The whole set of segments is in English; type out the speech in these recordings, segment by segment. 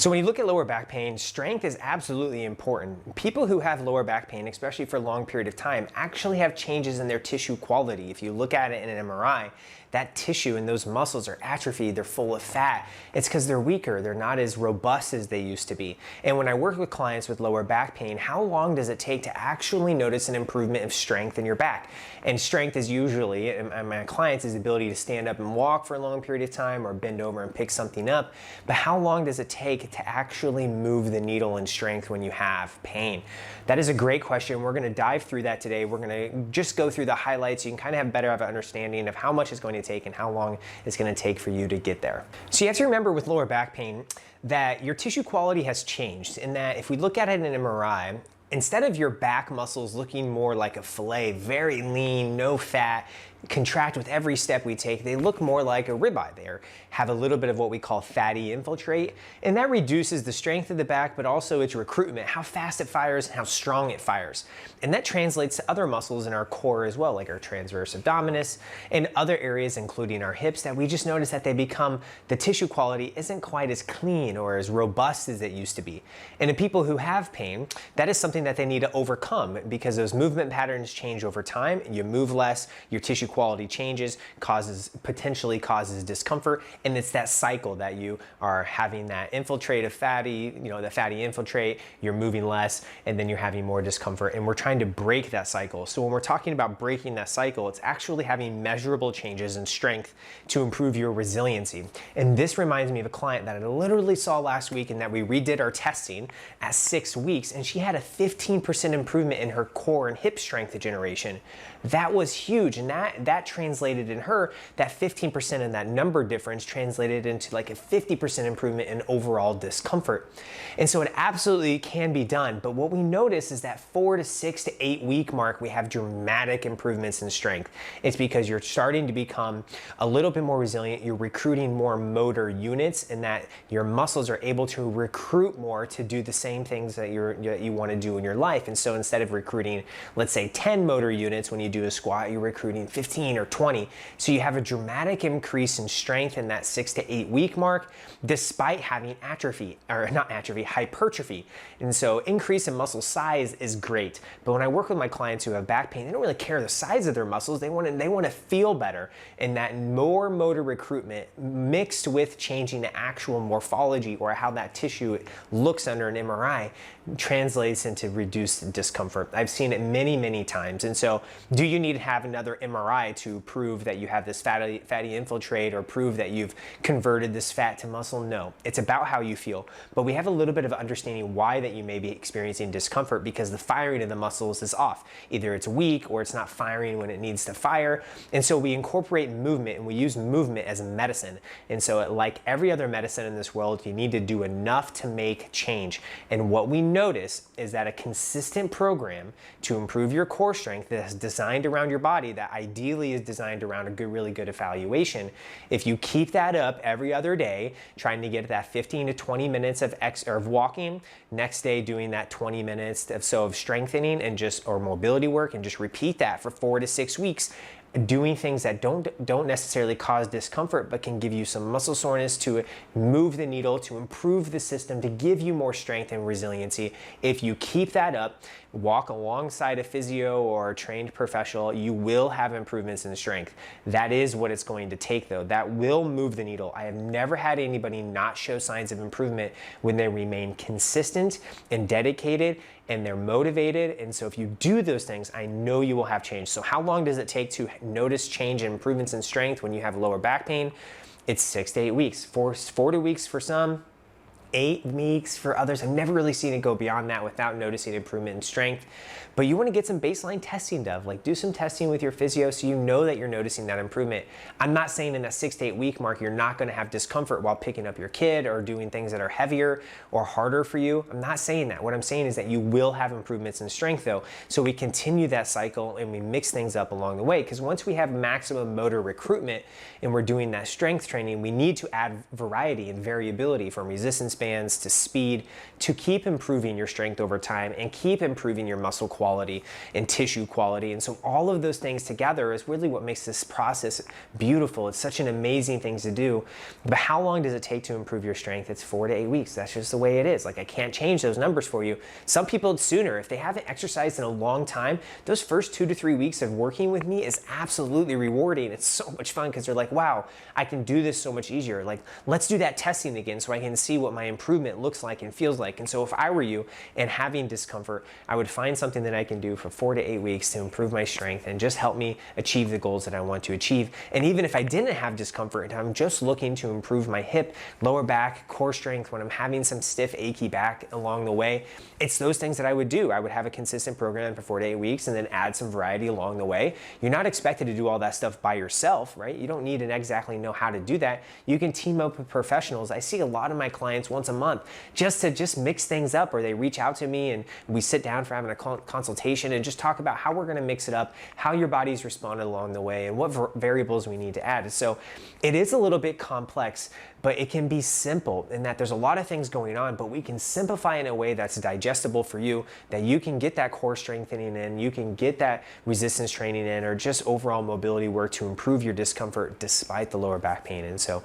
So when you look at lower back pain, strength is absolutely important. People who have lower back pain, especially for a long period of time, actually have changes in their tissue quality. If you look at it in an MRI, that tissue and those muscles are atrophied, they're full of fat. It's because they're weaker, they're not as robust as they used to be. And when I work with clients with lower back pain, how long does it take to actually notice an improvement of strength in your back? And strength is usually, in my clients, is the ability to stand up and walk for a long period of time or bend over and pick something up. But how long does it take to actually move the needle in strength when you have pain? That is a great question. We're going to dive through that today. We're going to just go through the highlights so you can kind of have better of an understanding of how much it's going to take and how long it's going to take for you to get there. So you have to remember with lower back pain that your tissue quality has changed, in that if we look at it in an MRI, instead of your back muscles looking more like a fillet, very lean, no fat, contract with every step we take, they look more like a ribeye. They have a little bit of what we call fatty infiltrate, and that reduces the strength of the back, but also its recruitment, how fast it fires and how strong it fires. And that translates to other muscles in our core as well, like our transverse abdominis and other areas, including our hips, that we just notice that the tissue quality isn't quite as clean or as robust as it used to be. And in people who have pain, that is something that they need to overcome, because those movement patterns change over time. You move less, your tissue quality changes, potentially causes discomfort, and it's that cycle that you are having that infiltrate of fatty, the fatty infiltrate, you're moving less, and then you're having more discomfort, and we're trying to break that cycle. So when we're talking about breaking that cycle, it's actually having measurable changes in strength to improve your resiliency. And this reminds me of a client that I literally saw last week, and that we redid our testing at 6 weeks, and she had a 15% improvement in her core and hip strength generation. That was huge, and that translated in her, that 15% and that number difference translated into like a 50% improvement in overall discomfort. And so it absolutely can be done, but what we notice is that 4 to 6 to 8 week mark, we have dramatic improvements in strength. It's because you're starting to become a little bit more resilient, you're recruiting more motor units, and that your muscles are able to recruit more to do the same things that you want to do in your life. And so instead of recruiting, let's say 10 motor units when you do a squat, you're recruiting 15 or 20. So you have a dramatic increase in strength in that 6 to 8 week mark, despite having hypertrophy. And so increase in muscle size is great. But when I work with my clients who have back pain, they don't really care the size of their muscles. They want to feel better. And that more motor recruitment mixed with changing the actual morphology or how that tissue looks under an MRI translates into reduced discomfort. I've seen it many, many times. And so do you need to have another MRI to prove that you have this fatty infiltrate or prove that you've converted this fat to muscle? No, it's about how you feel. But we have a little bit of understanding why that you may be experiencing discomfort, because the firing of the muscles is off. Either it's weak or it's not firing when it needs to fire. And so we incorporate movement, and we use movement as a medicine. And so like every other medicine in this world, you need to do enough to make change. And what we notice is that a consistent program to improve your core strength that's designed around your body, that ideally is designed around a really good evaluation, if you keep that up every other day, trying to get that 15 to 20 minutes of walking, next day doing that 20 minutes of strengthening or mobility work, and just repeat that for 4 to 6 weeks, doing things that don't necessarily cause discomfort, but can give you some muscle soreness, to move the needle, to improve the system, to give you more strength and resiliency. If you keep that up, walk alongside a physio or a trained professional, you will have improvements in strength. That is what it's going to take, though. That will move the needle. I have never had anybody not show signs of improvement when they remain consistent and dedicated and they're motivated. And so if you do those things, I know you will have change. So how long does it take to notice change and improvements in strength when you have lower back pain? It's 6 to 8 weeks, 40 weeks for some, 8 weeks for others. I've never really seen it go beyond that without noticing improvement in strength. But you want to get some baseline testing done. Like, do some testing with your physio so you know that you're noticing that improvement. I'm not saying in that 6 to 8 week mark you're not going to have discomfort while picking up your kid or doing things that are heavier or harder for you. I'm not saying that. What I'm saying is that you will have improvements in strength, though. So we continue that cycle and we mix things up along the way, because once we have maximum motor recruitment and we're doing that strength training, we need to add variety and variability, from resistance spans to speed to keep improving your strength over time and keep improving your muscle quality and tissue quality. And so all of those things together is really what makes this process beautiful. It's such an amazing thing to do. But how long does it take to improve your strength? It's 4 to 8 weeks. That's just the way it is. Like, I can't change those numbers for you. Some people it's sooner. If they haven't exercised in a long time, those first 2 to 3 weeks of working with me is absolutely rewarding. It's so much fun because they're like, wow, I can do this so much easier. Like, let's do that testing again so I can see what my improvement looks like and feels like. And so if I were you and having discomfort, I would find something that I can do for 4 to 8 weeks to improve my strength and just help me achieve the goals that I want to achieve. And even if I didn't have discomfort and I'm just looking to improve my hip, lower back, core strength, when I'm having some stiff, achy back along the way, it's those things that I would do. I would have a consistent program for 4 to 8 weeks and then add some variety along the way. You're not expected to do all that stuff by yourself, right? You don't need to exactly know how to do that. You can team up with professionals. I see a lot of my clients once a month just to mix things up, or they reach out to me and we sit down for having a consultation and just talk about how we're going to mix it up, how your body's responded along the way, and what variables we need to add. So it is a little bit complex, but it can be simple in that there's a lot of things going on, but we can simplify in a way that's digestible for you, that you can get that core strengthening in, you can get that resistance training in, or just overall mobility work to improve your discomfort despite the lower back pain. And so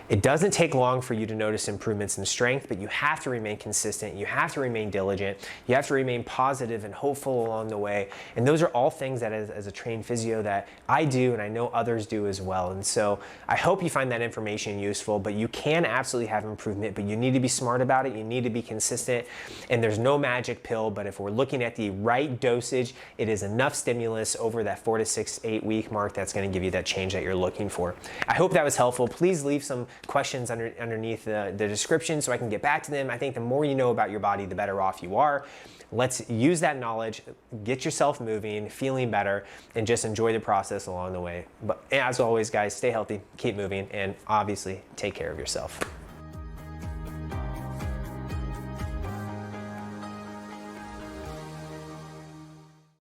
it doesn't take long for you to notice improvements in strength, but you have to remain consistent, you have to remain diligent, you have to remain positive and hopeful along the way. And those are all things that as a trained physio that I do and I know others do as well. And so I hope you find that information useful, but you can absolutely have improvement, but you need to be smart about it. You need to be consistent, and there's no magic pill, but if we're looking at the right dosage, it is enough stimulus over that 4 to 6, 8 week mark that's going to give you that change that you're looking for. I hope that was helpful. Please leave some questions underneath the description so I can get back to them. I think the more you know about your body, the better off you are. Let's use that knowledge, get yourself moving, feeling better, and just enjoy the process along the way. But as always, guys, stay healthy, keep moving, and obviously take care of yourself.